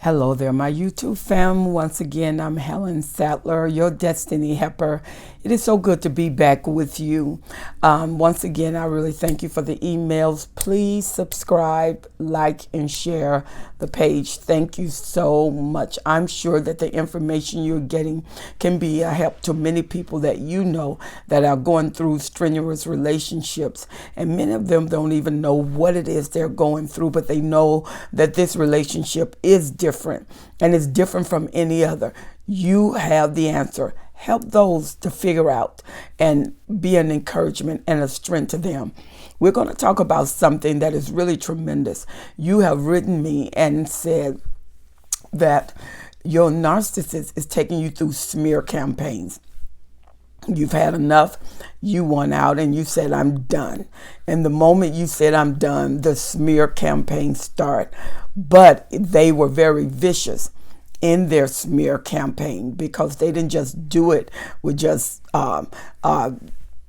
Hello there, my YouTube fam. Once again, I'm Helen Sattler, your Destiny Helper. It is so good to be back with you. Once again, I really thank you for the emails. Please subscribe, like, and share the page. Thank you so much. I'm sure that the information you're getting can be a help to many people that you know that are going through strenuous relationships. And many of them don't even know what it is they're going through, but they know that this relationship is different and it's different from any other. You have the answer. Help those to figure out and be an encouragement and a strength to them. We're going to talk about something that is really tremendous. You have written me and said that your narcissist is taking you through smear campaigns. You've had enough. You won out and you said, I'm done. And the moment you said, I'm done, the smear campaign started. But they were very vicious in their smear campaign because they didn't just do it with just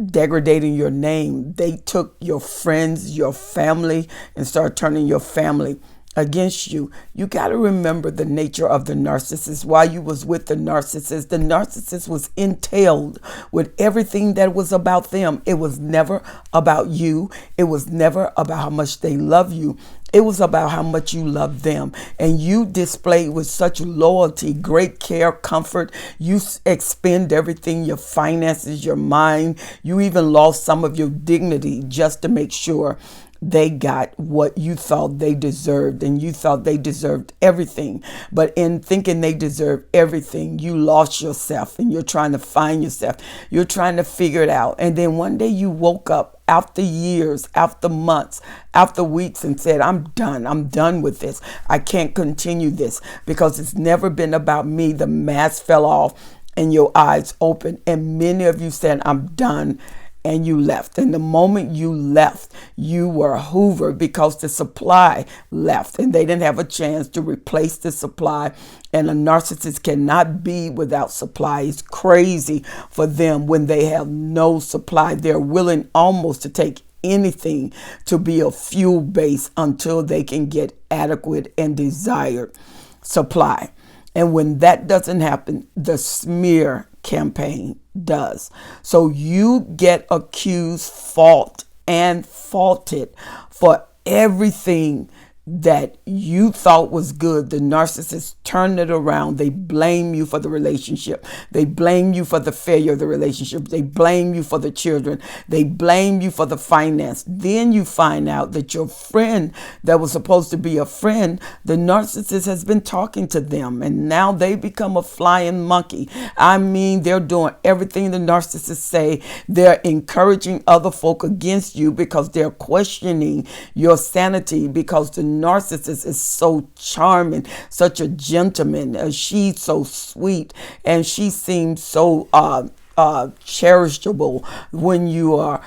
degrading your name. They took your friends, your family, and started turning your family against you. You got to remember the nature of the narcissist. While you was with the narcissist was entailed with everything that was about them. It was never about you. It was never about how much they love you. It was about how much you love them. And you displayed with such loyalty, great care, comfort. You expend everything, your finances, your mind. You even lost some of your dignity just to make sure they got what you thought they deserved, and you thought they deserved everything. But in thinking they deserved everything, you lost yourself and you're trying to find yourself. You're trying to figure it out. And then one day you woke up after years, after months, after weeks and said, I'm done. I'm done with this. I can't continue this because it's never been about me. The mask fell off and your eyes opened. And many of you said, I'm done. And you left. And the moment you left, you were hoovered because the supply left and they didn't have a chance to replace the supply. And a narcissist cannot be without supply. It's crazy for them when they have no supply. They're willing almost to take anything to be a fuel base until they can get adequate and desired supply. And when that doesn't happen, the smear campaign does. So you get accused, faulted for everything that you thought was good. The narcissist turned it around. They blame you for the relationship. They blame you for the failure of the relationship. They blame you for the children. They blame you for the finance. Then you find out that your friend that was supposed to be a friend, the narcissist has been talking to them, and now they become a flying monkey. I mean, they're doing everything the narcissists say. They're encouraging other folk against you because they're questioning your sanity, because the narcissist is so charming, such a gentleman. She's so sweet, and she seems so cherishable when you are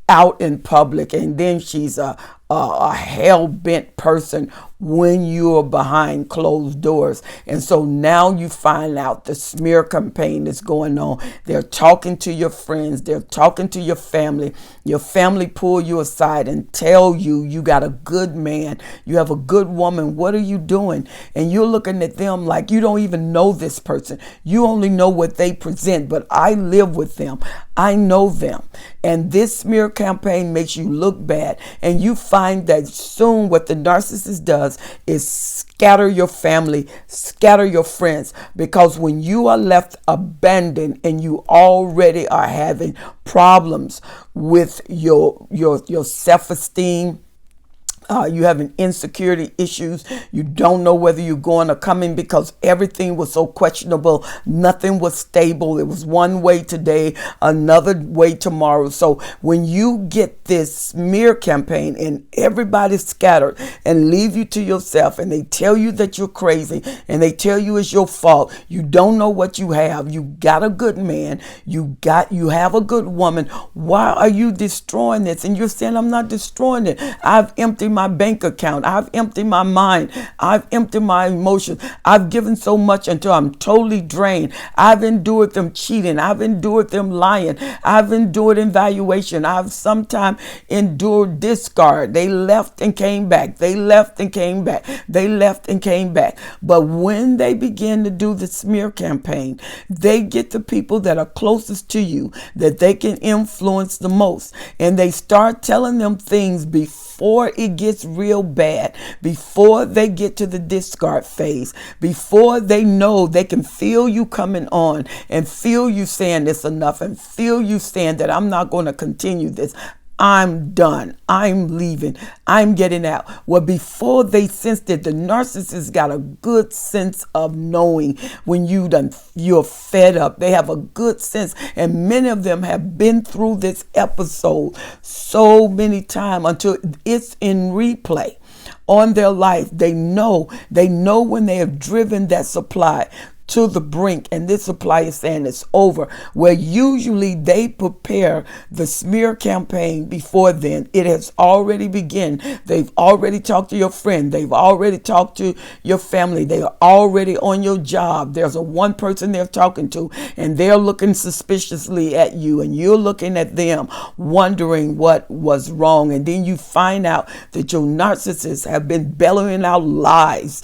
out in public, and then she's a hell-bent person when you are behind closed doors. And so now you find out the smear campaign is going on. They're talking to your friends. They're talking to your family. Your family pull you aside and tell you, you got a good man. You have a good woman. What are you doing? And you're looking at them like you don't even know this person. You only know what they present, but I live with them. I know them. And this smear campaign makes you look bad. And you find that soon what the narcissist does is scatter your family, scatter your friends, because when you are left abandoned and you already are having problems with your self-esteem, you having insecurity issues. You don't know whether you're going or coming because everything was so questionable. Nothing was stable. It was one way today, another way tomorrow. So when you get this smear campaign and everybody's scattered and leave you to yourself, and they tell you that you're crazy and they tell you it's your fault, you don't know what you have. You got a good man. You have a good woman. Why are you destroying this? And you're saying, I'm not destroying it. I've emptied my my bank account. I've emptied my mind. I've emptied my emotions. I've given so much until I'm totally drained. I've endured them cheating. I've endured them lying. I've endured evaluation. I've sometimes endured discard. They left and came back. They left and came back. They left and came back. But when they begin to do the smear campaign, they get the people that are closest to you that they can influence the most. And they start telling them things before it gets real bad, before they get to the discard phase, before they know they can feel you coming on and feel you saying it's enough and feel you saying that I'm not going to continue this. I'm done. I'm leaving. I'm getting out. Well, before they sensed it, the narcissist got a good sense of knowing when you're fed up. They have a good sense. And many of them have been through this episode so many times until it's in replay on their life. They know when they have driven that supply to the brink and this supply is saying it's over, where usually they prepare the smear campaign before then. It has already begun. They've already talked to your friend. They've already talked to your family. They are already on your job. There's a one person they're talking to and they're looking suspiciously at you and you're looking at them wondering what was wrong. And then you find out that your narcissists have been bellowing out lies,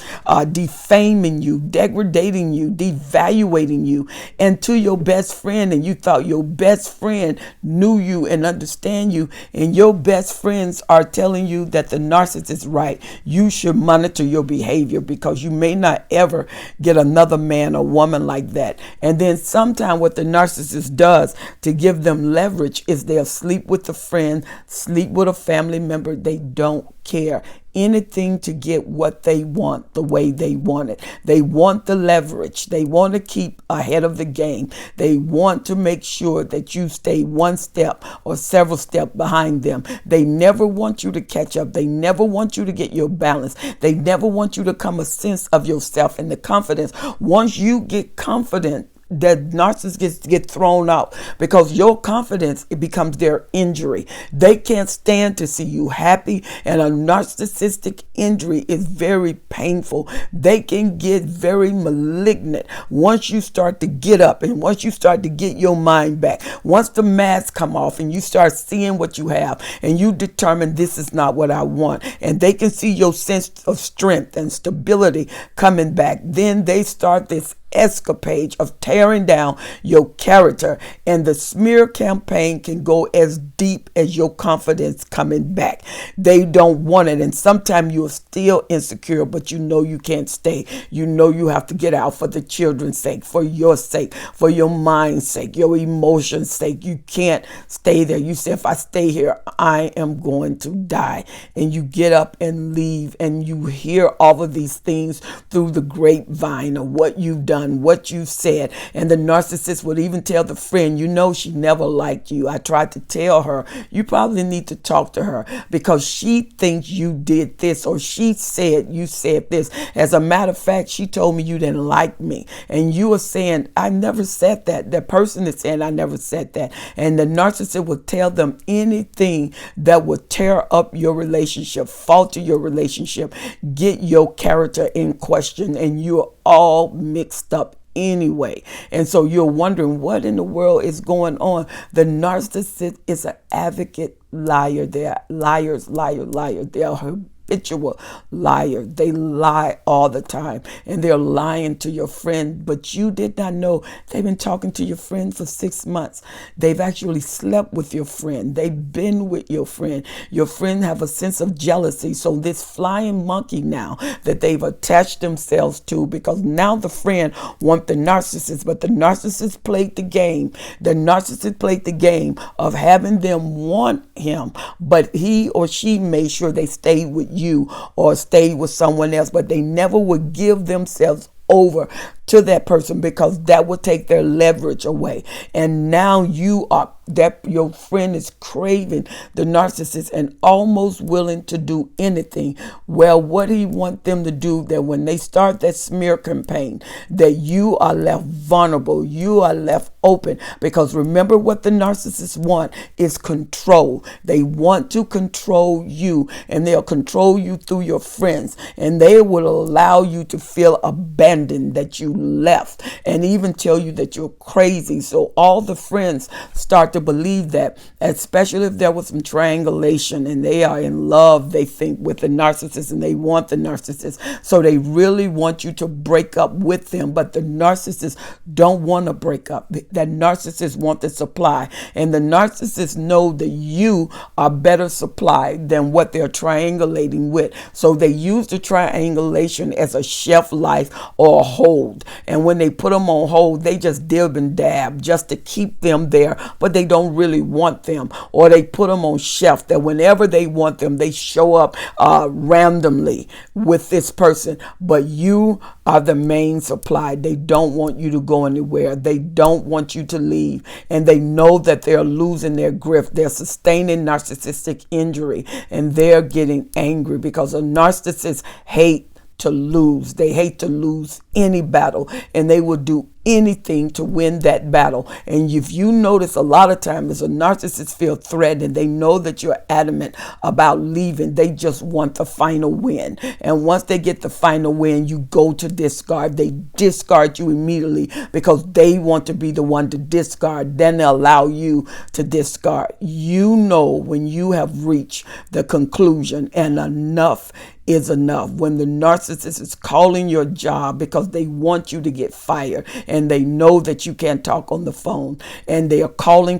defaming you, degrading you, devaluating you, and to your best friend, and you thought your best friend knew you and understand you, and your best friends are telling you that the narcissist is right. You should monitor your behavior because you may not ever get another man or woman like that. And then sometime what the narcissist does to give them leverage is they'll sleep with a friend, sleep with a family member. They don't care. Anything to get what they want the way they want it. They want the leverage. They want to keep ahead of the game. They want to make sure that you stay one step or several steps behind them. They never want you to catch up. They never want you to get your balance. They never want you to come a sense of yourself and the confidence. Once you get confident, the narcissist get thrown out because your confidence, it becomes their injury. They can't stand to see you happy, and a narcissistic injury is very painful. They can get very malignant once you start to get up and once you start to get your mind back. Once the mask come off and you start seeing what you have and you determine this is not what I want, and they can see your sense of strength and stability coming back, then they start this escapade of tearing down your character, and the smear campaign can go as deep as your confidence coming back. They don't want it, and sometimes you're still insecure, but you know you can't stay. You know you have to get out for the children's sake, for your sake, for your mind's sake, your emotions' sake. You can't stay there. You say, if I stay here, I am going to die. And you get up and leave, and you hear all of these things through the grapevine of what you've done, what you said. And the narcissist would even tell the friend, you know, she never liked you. I tried to tell her, you probably need to talk to her because she thinks you did this, or she said you said this. As a matter of fact, she told me you didn't like me. And you are saying, I never said that. The person is saying, I never said that. And the narcissist will tell them anything that would tear up your relationship, falter your relationship, get your character in question, and you're all mixed up anyway. And so you're wondering what in the world is going on. The narcissist is an advocate liar. They're liars, liar. They're habitual liar. They lie all the time, and they're lying to your friend, but you did not know they've been talking to your friend for 6 months. They've actually slept with your friend. They've been with your friend. Your friend have a sense of jealousy. So this flying monkey now that they've attached themselves to, because now the friend want the narcissist, but the narcissist played the game. The narcissist played the game of having them want him, but he or she made sure they stayed with you or stayed with someone else, but they never would give themselves over to that person because that would take their leverage away. And now you are that your friend is craving the narcissist and almost willing to do anything. Well, what he want them to do, that when they start that smear campaign, that you are left vulnerable, you are left open. Because remember, what the narcissists want is control. They want to control you, and they'll control you through your friends, and they will allow you to feel abandoned, that you left, and even tell you that you're crazy. So all the friends start to believe that, especially if there was some triangulation and they are in love, they think, with the narcissist, and they want the narcissist. So they really want you to break up with them, but the narcissists don't want to break up. That narcissists want the supply, and the narcissists know that you are better supplied than what they're triangulating with. So they use the triangulation as a shelf life or a hold. And when they put them on hold, they just dib and dab just to keep them there, but they don't really want them. Or they put them on shelf, that whenever they want them, they show up randomly with this person. But you are the main supply. They don't want you to go anywhere. They don't want you to leave. And they know that they're losing their grip. They're sustaining narcissistic injury, and they're getting angry because a narcissist hate to lose. They hate to lose any battle, and they will do anything to win that battle. And if you notice, a lot of times a narcissist feel threatened, they know that you're adamant about leaving. They just want the final win. And once they get the final win, you go to discard. They discard you immediately because they want to be the one to discard. Then they allow you to discard. You know when you have reached the conclusion and enough is enough. When the narcissist is calling your job because they want you to get fired, and they know that you can't talk on the phone, and they are calling,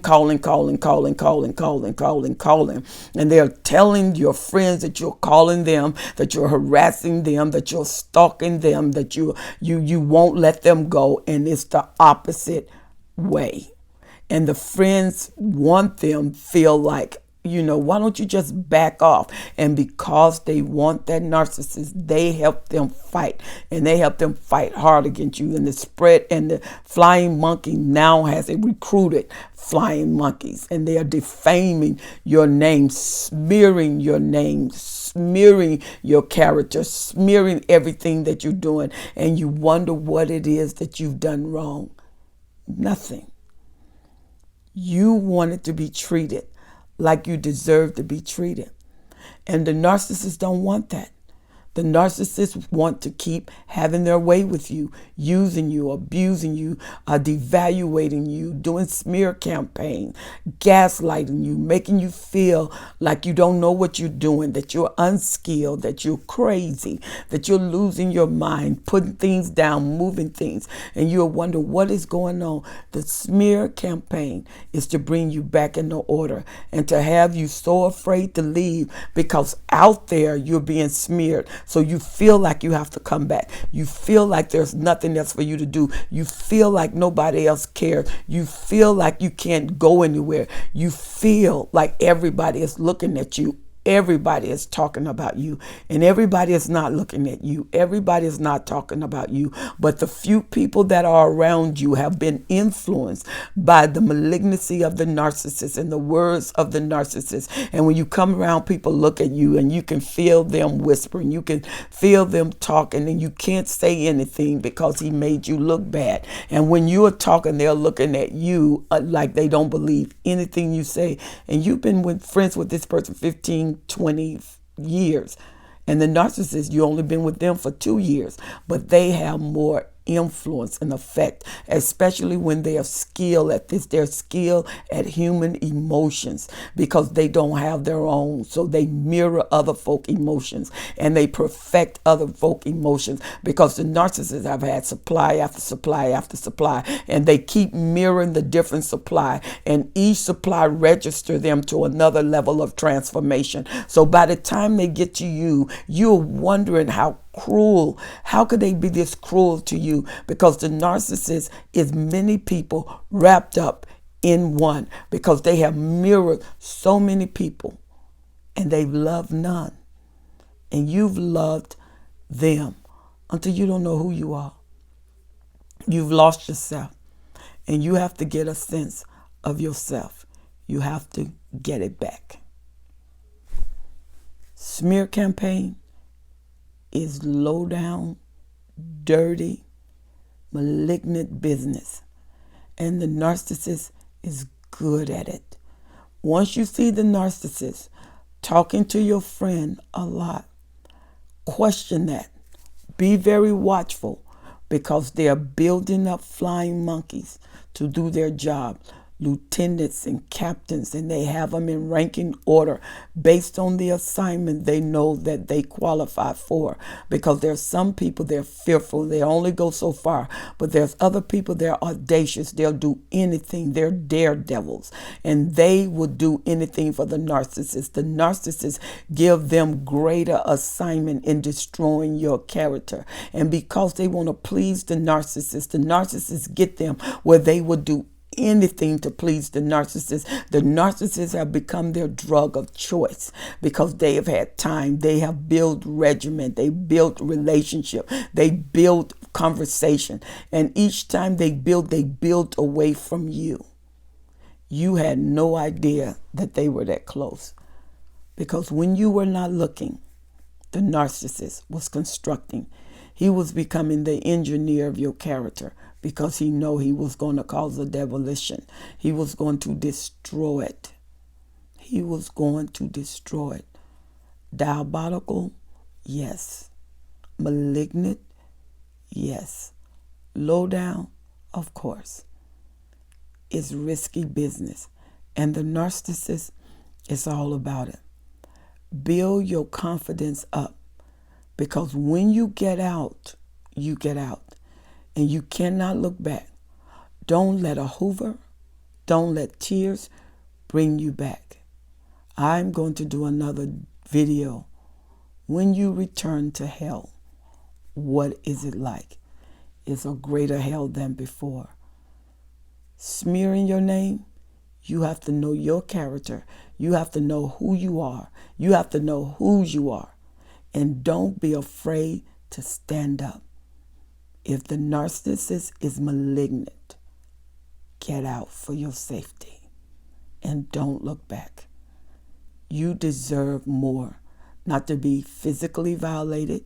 and they're telling your friends that you're calling them, that you're harassing them, that you're stalking them, that you won't let them go, and it's the opposite way. And the friends want them feel like, why don't you just back off? And because they want that narcissist, they help them fight, and they help them fight hard against you. And the spread and the flying monkey now has recruited flying monkeys, and they are defaming your name, smearing your name, smearing your character, smearing everything that you're doing. And you wonder what it is that you've done wrong. Nothing. You wanted to be treated like you deserve to be treated. And the narcissists don't want that. The narcissists want to keep having their way with you, using you, abusing you, devaluating you, doing smear campaign, gaslighting you, making you feel like you don't know what you're doing, that you're unskilled, that you're crazy, that you're losing your mind, putting things down, moving things, and you'll wonder what is going on. The smear campaign is to bring you back into order and to have you so afraid to leave, because out there you're being smeared. So you feel like you have to come back. You feel like there's nothing else for you to do. You feel like nobody else cares. You feel like you can't go anywhere. You feel like everybody is looking at you. Everybody is talking about you, and everybody is not looking at you. Everybody is not talking about you. But the few people that are around you have been influenced by the malignancy of the narcissist and the words of the narcissist. And when you come around, people look at you, and you can feel them whispering. You can feel them talking, and you can't say anything because he made you look bad. And when you are talking, they're looking at you like they don't believe anything you say. And you've been friends with this person 15, 20 years, and the narcissist, you only been with them for 2 years, but they have more influence and effect, especially when they are skilled at this. They're skilled at human emotions because they don't have their own. So they mirror other folk emotions, and they perfect other folk emotions, because the narcissists have had supply after supply after supply, and they keep mirroring the different supply, and each supply register them to another level of transformation. So by the time they get to you, you're wondering how could they be this cruel to you? Because the narcissist is many people wrapped up in one, because they have mirrored so many people and they've loved none. And you've loved them until you don't know who you are. You've lost yourself, and you have to get a sense of yourself. You have to get it back. Smear campaign is low down, dirty, malignant business. And the narcissist is good at it. Once you see the narcissist talking to your friend a lot, question that. Be very watchful, because they are building up flying monkeys to do their job. Lieutenants and captains, and they have them in ranking order based on the assignment they know that they qualify for. Because there's some people, they're fearful, they only go so far, but there's other people, they're audacious, they'll do anything, they're daredevils, and they will do anything for the narcissist. The narcissist give them greater assignment in destroying your character, and because they want to please the narcissists get them where they will do anything to please the narcissist. The narcissists have become their drug of choice because they have had time. They have built regimen. They built relationship. They built conversation. And each time they build away from you. You had no idea that they were that close. Because when you were not looking, the narcissist was constructing. He was becoming the engineer of your character, because he knew he was going to cause a demolition. He was going to destroy it. He was going to destroy it. Diabolical? Yes. Malignant? Yes. Low down? Of course. It's risky business. And the narcissist is all about it. Build your confidence up, because when you get out, you get out. And you cannot look back. Don't let a Hoover, don't let tears bring you back. I'm going to do another video. When you return to hell, what is it like? It's a greater hell than before. Smearing your name, you have to know your character. You have to know who you are. You have to know whose you are. And don't be afraid to stand up. If the narcissist is malignant, get out for your safety and don't look back. You deserve more, not to be physically violated,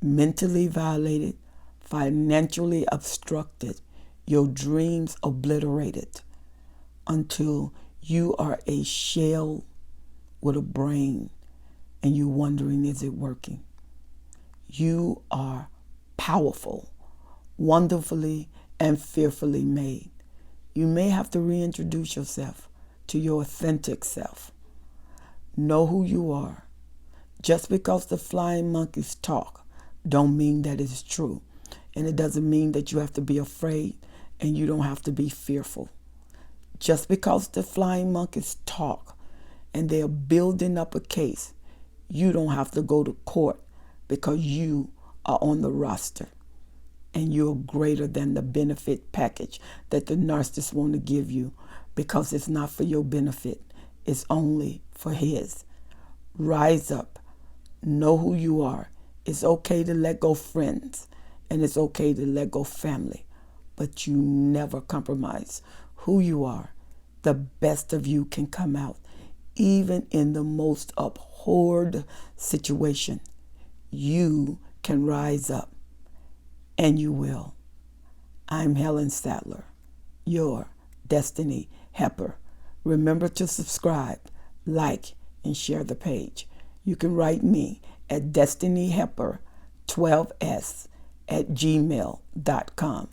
mentally violated, financially obstructed, your dreams obliterated, until you are a shell with a brain and you're wondering, is it working? You are powerful, wonderfully and fearfully made. You may have to reintroduce yourself to your authentic self. Know who you are. Just because the flying monkeys talk don't mean that it's true. And it doesn't mean that you have to be afraid, and you don't have to be fearful. Just because the flying monkeys talk and they're building up a case, you don't have to go to court, because you are on the roster. And you're greater than the benefit package that the narcissist want to give you, because it's not for your benefit. It's only for his. Rise up. Know who you are. It's okay to let go friends, and it's okay to let go family, but you never compromise who you are. The best of you can come out, even in the most abhorred situation. You can rise up. And you will. I'm Helen Sadler, your Destiny Helper. Remember to subscribe, like, and share the page. You can write me at destinyhelper12s@gmail.com.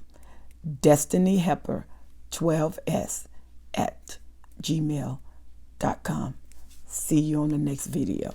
destinyhelper12s@gmail.com. See you on the next video.